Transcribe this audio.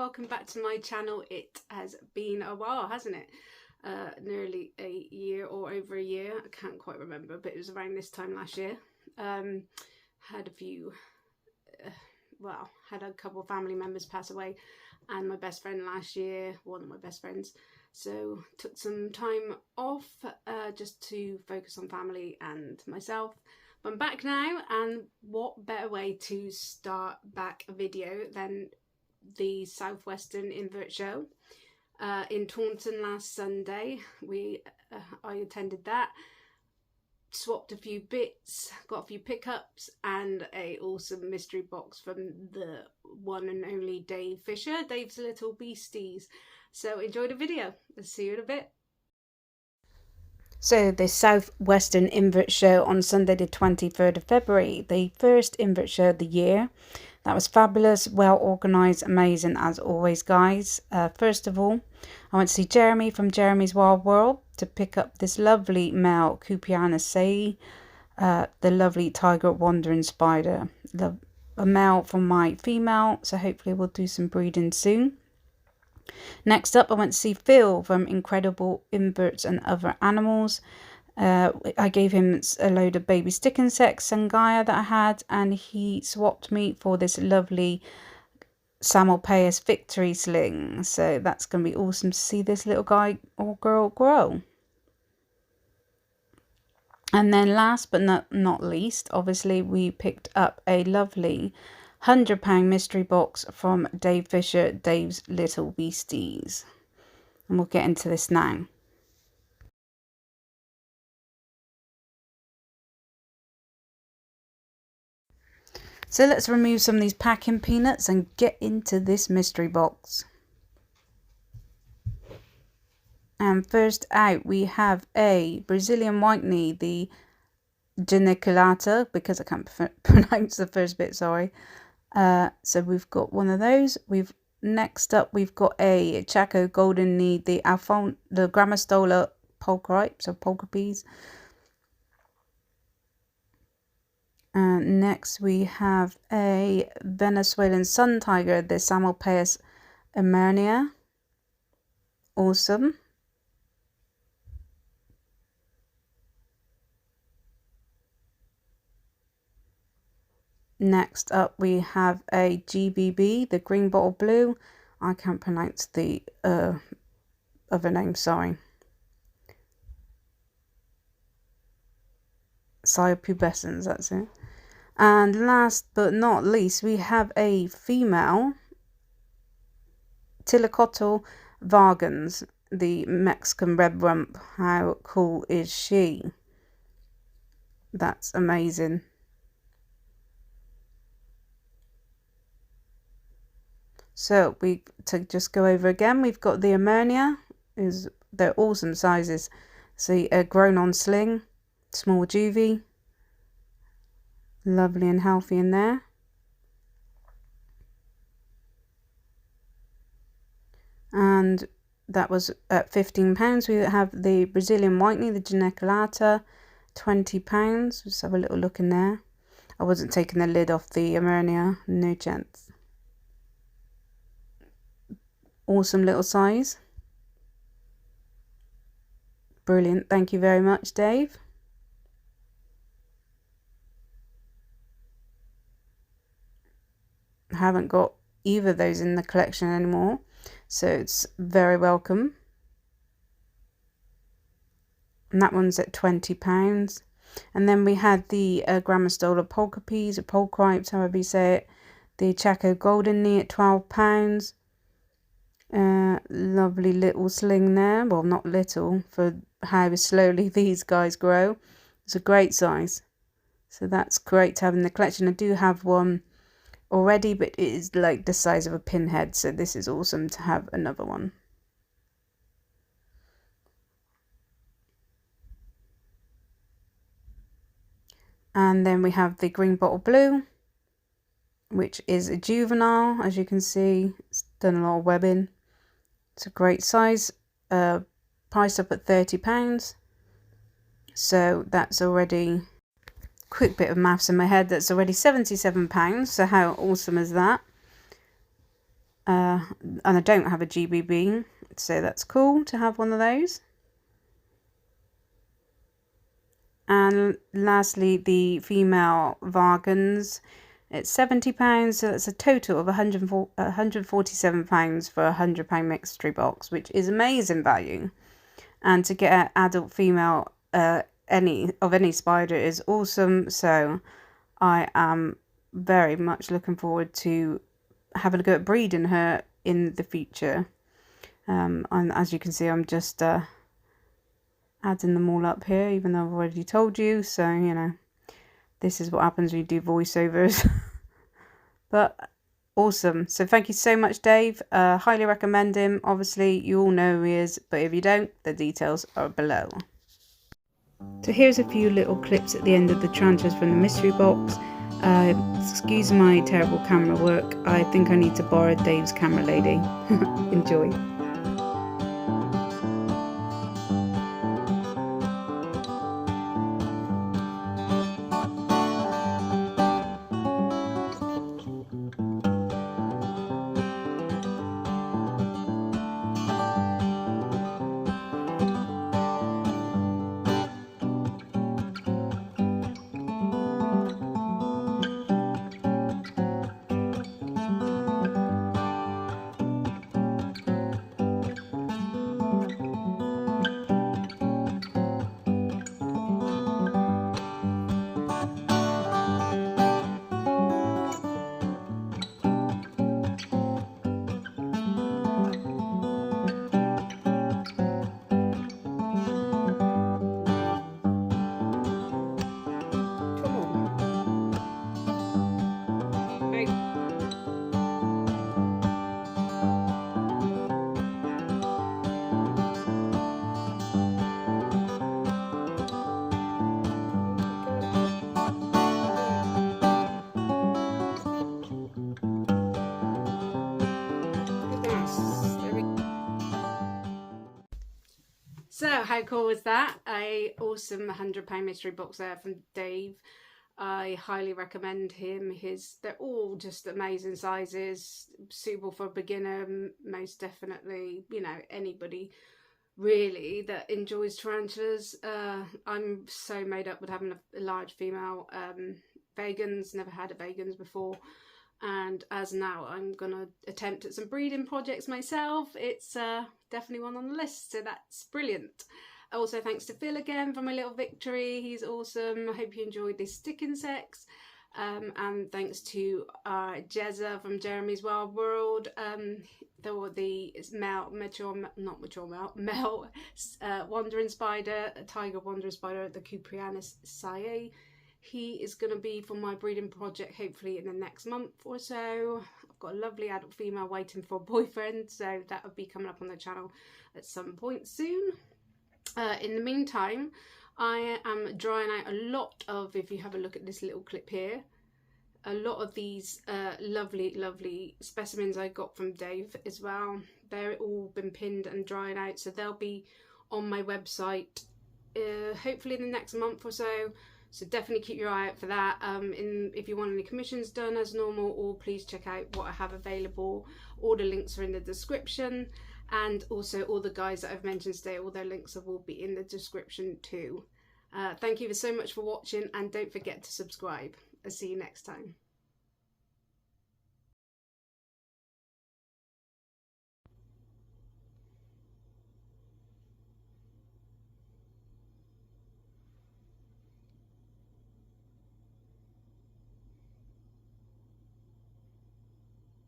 welcome back to my channel. It has been a while, hasn't it? Nearly a year or over a year, I can't quite remember, but it was around this time last year. Had a few, had a couple of family members pass away, and my best friend last year, one of my best friends, so took some time off just to focus on family and myself. But I'm back now, and what better way to start back a video than the Southwestern Invert Show in Taunton last Sunday. I attended that, swapped a few bits, got a few pickups, and a awesome mystery box from the one and only Dave Fisher, Dave's Little Beasties. So enjoy the video. I'll see you in a bit. So the Southwestern Invert Show on Sunday the 23rd of February, the first Invert Show of the year. That was fabulous, well organised, amazing as always, guys. First of all, I went to see Jerimie from Jerimie's Wild World to pick up this lovely male Cupiana Sei, the lovely Tiger Wandering Spider. A male from my female, so hopefully we'll do some breeding soon. Next up, I went to see Phil from Incredible Inverts and Other Animals. I gave him a load of baby stick insects, Sangaya, that I had, and he swapped me for this lovely Samopaeus Victory Sling. So that's going to be awesome to see this little guy or girl grow. And then last but not least, obviously, we picked up a lovely £100 mystery box from Dave Fisher, Dave's Little Beasties. And we'll get into this now. So let's remove some of these packing peanuts and get into this mystery box. And first out we have a Brazilian white-knee, the Geniculata, because I can't pronounce the first bit, sorry. So we've got one of those. Next up we've got a Chaco golden knee, the Grammostola pulchripe, so polka peas. Next we have a Venezuelan sun tiger, the Samopaeus emernia. Awesome. Next up we have a GBB, the green bottle blue. I can't pronounce the other name, sorry. Pubescens, that's it. And last but not least, we have a female Tilicotal vagans, the Mexican red rump. How cool is she? That's amazing. So to just go over again, we've got the Emernia. They're awesome sizes. See, a grown on sling, small juvie. Lovely and healthy in there. And that was at £15. We have the Brazilian white-knee, the Geniculata, £20. Just have a little look in there. I wasn't taking the lid off the Emernia, no chance. Awesome little size. Brilliant, thank you very much, Dave. I haven't got either of those in the collection anymore, so it's very welcome. And that one's at £20. And then we had the Grammostola polka peas, or pulchripes, however you say it, the Chaco golden knee at £12. Lovely little sling there. Well, not little, for how slowly these guys grow. It's a great size, so that's great to have in the collection. I do have one already, but it is like the size of a pinhead, so this is awesome to have another one. And then we have the green bottle blue, which is a juvenile. As you can see, it's done a lot of webbing. It's a great size, priced up at £30. So that's already, quick bit of maths in my head, that's already £77. So how awesome is that? and I don't have a GBB, so that's cool to have one of those. And lastly, the female Vargans. It's £70, so that's a total of £147 for a £100 mystery box, which is amazing value. And to get an adult female any spider is awesome. So I am very much looking forward to having a go at breeding her in the future. And as you can see, I'm just adding them all up here, even though I've already told you. So, you know, this is what happens when you do voiceovers. But awesome. So thank you so much, Dave. Highly recommend him. Obviously, you all know who he is, but if you don't, the details are below. So here's a few little clips at the end of the tarantulas from the mystery box. Excuse my terrible camera work. I think I need to borrow Dave's camera lady. Enjoy. So how cool was that? A awesome £100 mystery box there from Dave. I highly recommend him. They're all just amazing sizes, suitable for a beginner, most definitely. You know, anybody really that enjoys tarantulas. I'm so made up with having a large female vegans. Never had a vegans before. And as now I'm gonna attempt at some breeding projects myself, it's definitely one on the list, so that's brilliant. Also thanks to Phil again for my little victory, he's awesome. I hope you enjoyed this stick insects, and thanks to Jezza from Jerimie's Wild World, the male wandering spider, a tiger wandering spider, the Cuprianus sae. He is going to be for my breeding project hopefully in the next month or so. I've got a lovely adult female waiting for a boyfriend, so that will be coming up on the channel at some point soon. In the meantime, I am drying out a lot of, if you have a look at this little clip here, a lot of these lovely specimens I got from Dave as well. They're all been pinned and drying out, so they'll be on my website hopefully in the next month or so. So definitely keep your eye out for that. If you want any commissions done as normal, or please check out what I have available. All the links are in the description, and also all the guys that I've mentioned today, all their links will be in the description too. Thank you so much for watching, and don't forget to subscribe. I'll see you next time.